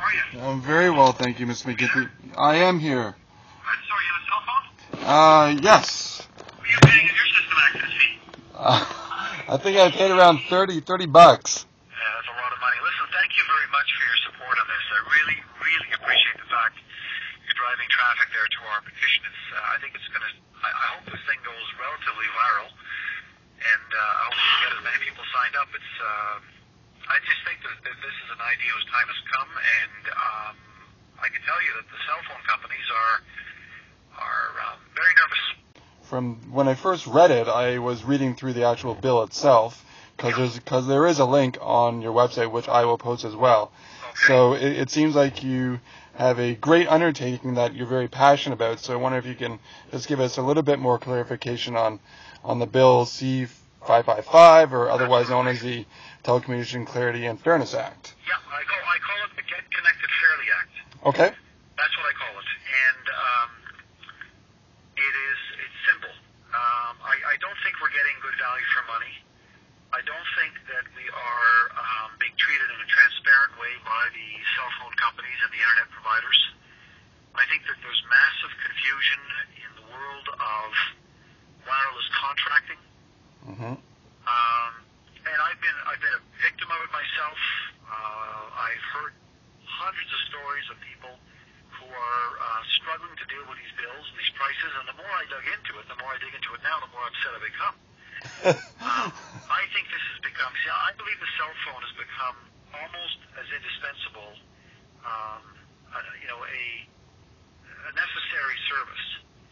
are you? I'm very well, thank you, Miss McGuinty. I am here. Sorry, you have a cell phone? Yes. What are you paying in your system access fee? I think I paid around $30. Yeah, that's a lot of money. Listen, thank you very much for your support on this. I really, really appreciate the fact you're driving traffic there to our petition. I think it's going to, I hope this thing goes relatively viral, and I hope we can get as many people signed up. I just think that this is an idea whose time has come, and I can tell you that the cell phone companies are very nervous. From when I first read it, I was reading through the actual bill itself, because there is a link on your website, which I will post as well. Okay. So it seems like you have a great undertaking that you're very passionate about. So I wonder if you can just give us a little bit more clarification on the bill C-555, or otherwise known as the Telecommunication Clarity and Fairness Act. Yeah, I call it the Get Connected Fairly Act. Okay. That's what I call it, and it's simple. I don't think we're getting good value for money. I don't think that we are being treated in a transparent way by the cell phone companies and the internet providers. I think that there's massive confusion in the world of wireless contracting. Mm-hmm. And I've been a victim of it myself. I've heard hundreds of stories of people who are struggling to deal with these bills and these prices, and the more I dig into it now, the more upset I become. I think this has become, I believe the cell phone has become almost as indispensable, a necessary service.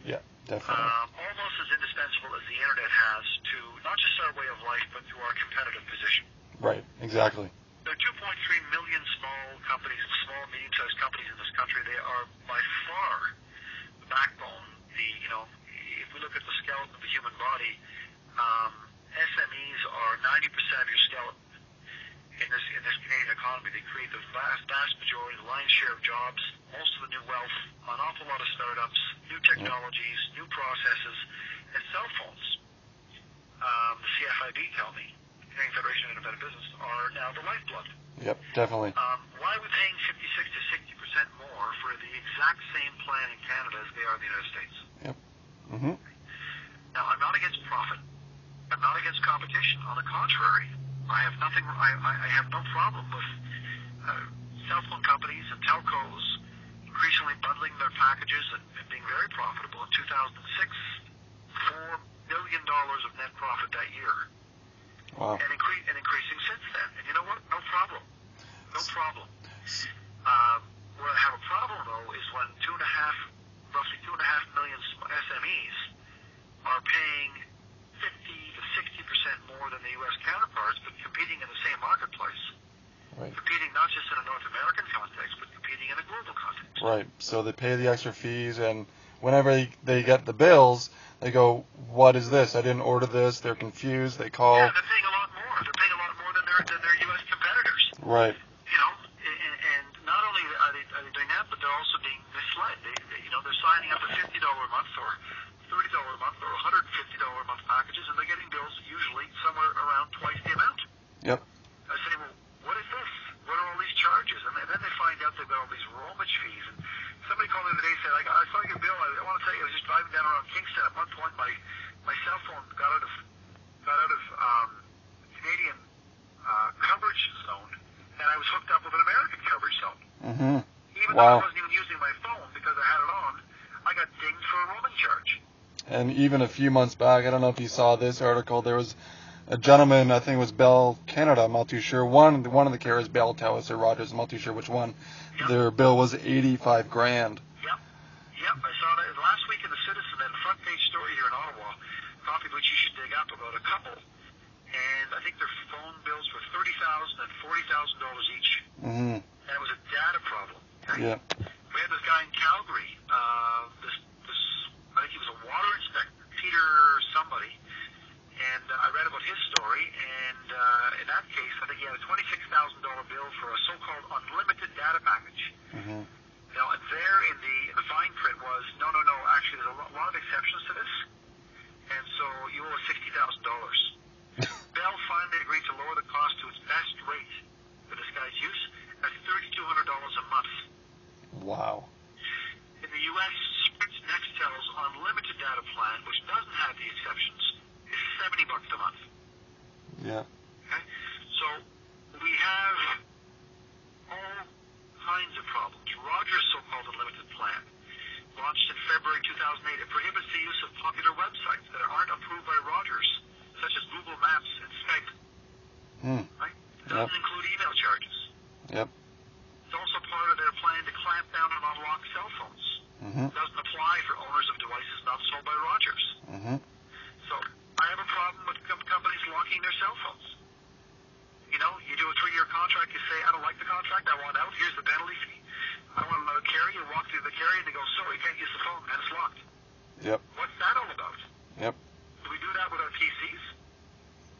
Yeah, definitely. Almost as indispensable as the internet has to not just our way of life, but to our competitive position. Right, exactly. There are 2.3 million small companies, small, medium-sized companies in this country. They are by far the backbone. If we look at the skeleton of the human body, SMEs are 90% of your skeleton in this Canadian economy. They create the vast majority, the lion's share of jobs, most of the new wealth, an awful lot of startups, new technologies, new processes, and cell phones. The CFIB tell me, Canadian Federation of Independent Business, are now the lifeblood. Yep, definitely. Why are we paying 56 to 60% more for the exact same plan in Canada as they are in the United States? Yep. Mm-hmm. Now, I'm not against profit. I'm not against competition. On the contrary, I have no problem with cell phone companies and telcos increasingly bundling their packages and being very profitable. In 2006, $4 billion of net profit that year. Wow. And increasing since then. And you know what? No problem. No problem. Where I have a problem, though, is when roughly 2.5 million SMEs are paying 50 to 60% more than the U.S. counterparts, but competing in the same marketplace. Right. Competing not just in a North American context, but competing in a global context. Right. So they pay the extra fees, and whenever they get the bills, they go, "What is this? I didn't order this." They're confused. They call. Yeah, they're paying a lot more. They're paying a lot more than their U.S. competitors. Right. And not only are they doing that, but they're also being misled. They're signing up for $50 a month or $30 a month or $150 a month packages, and they're getting bills usually somewhere around twice the amount. Yep. I say, well, what is this? What are all these charges? And then they find out they've got all these roamage fees. And somebody called me the other day and said, I saw your bill. I want to tell you, I was just driving down around Kingston. At one point, my cell phone got out of Canadian coverage zone, and I was hooked up with an American coverage zone. Mm-hmm. Even though I wasn't even using my phone because I had it on, I got dinged for a roaming charge. And even a few months back, I don't know if you saw this article, there was a gentleman, I think it was Bell Canada, I'm not too sure. One of the carriers, Bell, Telus, or Rogers, I'm not too sure which one. Yep. Their bill was $85,000. Yep, I saw that last week in the Citizen, that front page story here in Ottawa, copy which you should dig up, about a couple, and I think their phone bills were $30,000 and $40,000 each. Mm-hmm. And it was a data problem. Okay? Yeah. We had this guy in Calgary, I think he was a water inspector, Peter somebody, and I read about his story, and in that case, I think he had a $26,000 bill for a so-called unlimited data package. Mm-hmm. And there in the fine print was, no, actually there's a lot of exceptions to this, and so you owe $60,000. Bell finally agreed to lower the cost to its best rate for this guy's use. That's $3,200 a month. Wow. In the U.S., Sprint's Nextel's unlimited data plan, which doesn't have the exceptions, is $70 a month. Yeah. Okay? So we have all kinds of problems. Rogers' so-called unlimited plan, launched in February 2008, it prohibits the use of popular websites that aren't approved by Rogers, such as Google Maps and Skype. Right? It doesn't include email charges. Yep. It's also part of their plan to clamp down on unlocked cell phones. It doesn't apply for owners of devices not sold by Rogers. So I have a problem with companies locking their cell phones. You know, you do a 3-year contract, you say, I don't like the contract, I want out, here's the penalty fee. I want another carrier, you walk through the carrier, and they go, sorry, you can't use the phone, and it's locked. Yep. What's that all about? Yep. Do we do that with our PCs?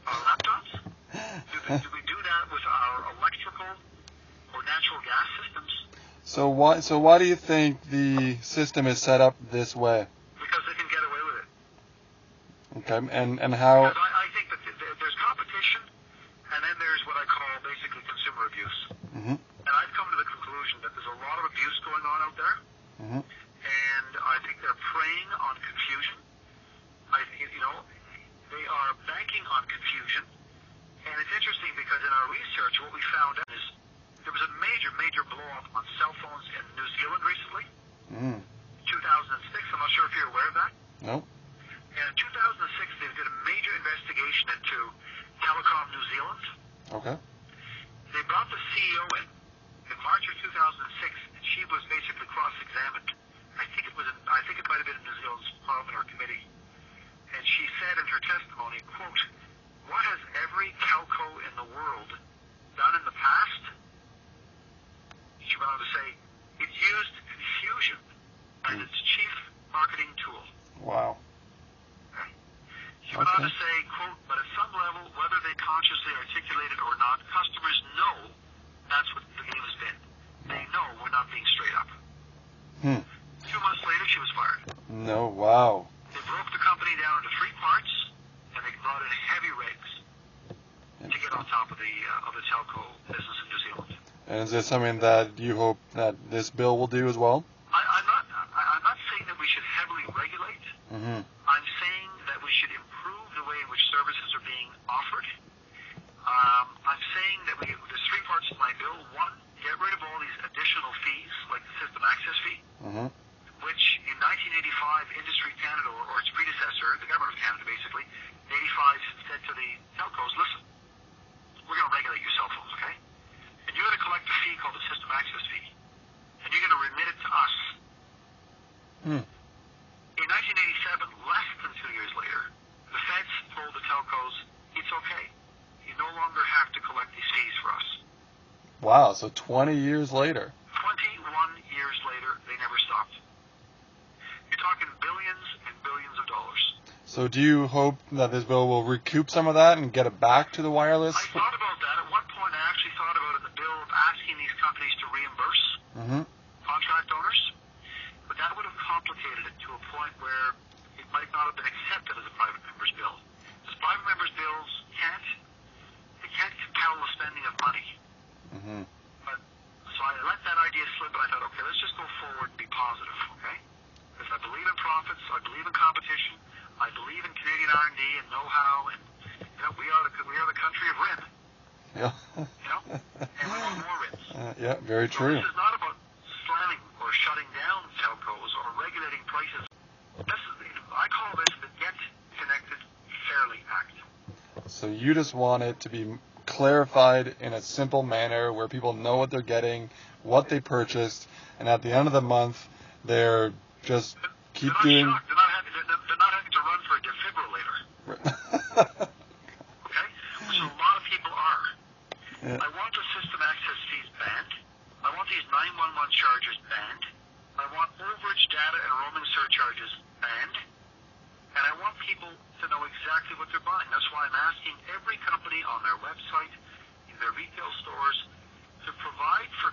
Our laptops? Do we do that with our electrical or natural gas systems? So why do you think the system is set up this way? Because they can get away with it. Okay, and how? Because I think that there's competition, and then there's what I call basically consumer abuse. And I've come to the conclusion that there's a lot of abuse going on out there, and I think they're preying on confusion. They are banking on confusion, and it's interesting because in our research, what we found out is there was a major blow-up on cell phones in New Zealand recently. 2006, I'm not sure if you're aware of that. No. And in 2006, they did a major investigation into Telecom New Zealand. Okay. They brought the CEO in March of 2006, and she was basically cross-examined. I think it might have been in New Zealand's Parliament or committee. And she said in her testimony, quote, what has every telco in the world done in the past? She went on to say, it's used confusion as its chief marketing tool. Wow. Okay. She went on to say, quote, but at some level, whether they consciously articulate it or not, customers know that's what the game has been. They know we're not being straight up. 2 months later, she was fired. No, wow. They broke the company down into 3 parts, and they brought in heavy regs to get on top of the telco business in New Zealand. And is this something that you hope that this bill will do as well? I'm not saying that we should heavily regulate. I'm saying that we should improve the way in which services are being offered. I'm saying that there's 3 parts to my bill. 1, get rid of all these additional fees, like the system access fee, which in 1985, Industry Canada, or its predecessor, the government of Canada basically, in 85 said to the telcos, listen, we're going to regulate your cell phones, okay? And you're going to collect a fee called the system access fee, and you're going to remit it to us. In 1987, less than 2 years later, the feds told the telcos, it's okay. You no longer have to collect these fees for us. Wow, so 20 years later. 21 years later, they never stopped. You're talking billions and billions of dollars. So do you hope that this bill will recoup some of that and get it back to the wireless? I thought about that. At one point, I actually thought about in the bill of asking these companies to reimburse contract owners, but that would have complicated it to a point where it might not have been accepted as a private member's bill. Because private members' bills can't compel the spending of money. But so I let that idea slip, and I thought, okay, let's just go forward and be positive, okay? Because I believe in profits, I believe in competition, I believe in Canadian R&D and know-how, and we are the country of RIN. Yeah. And we want more RINs. Yeah, very true. So this is not about slamming or shutting down telcos or regulating prices. I call this the Get Connected Fairly Act. So you just want it to be clarified in a simple manner where people know what they're getting, what they purchased, and at the end of the month, they're just keep doing. Shocked. They're not having to run for a defibrillator. Okay? Which a lot of people are. Yeah. I want the system access fees banned. I want these 911 charges banned. I want overage data and roaming surcharges banned. And I want people to know exactly what they're buying. That's why I'm asking every company on their website, in their retail stores, to provide for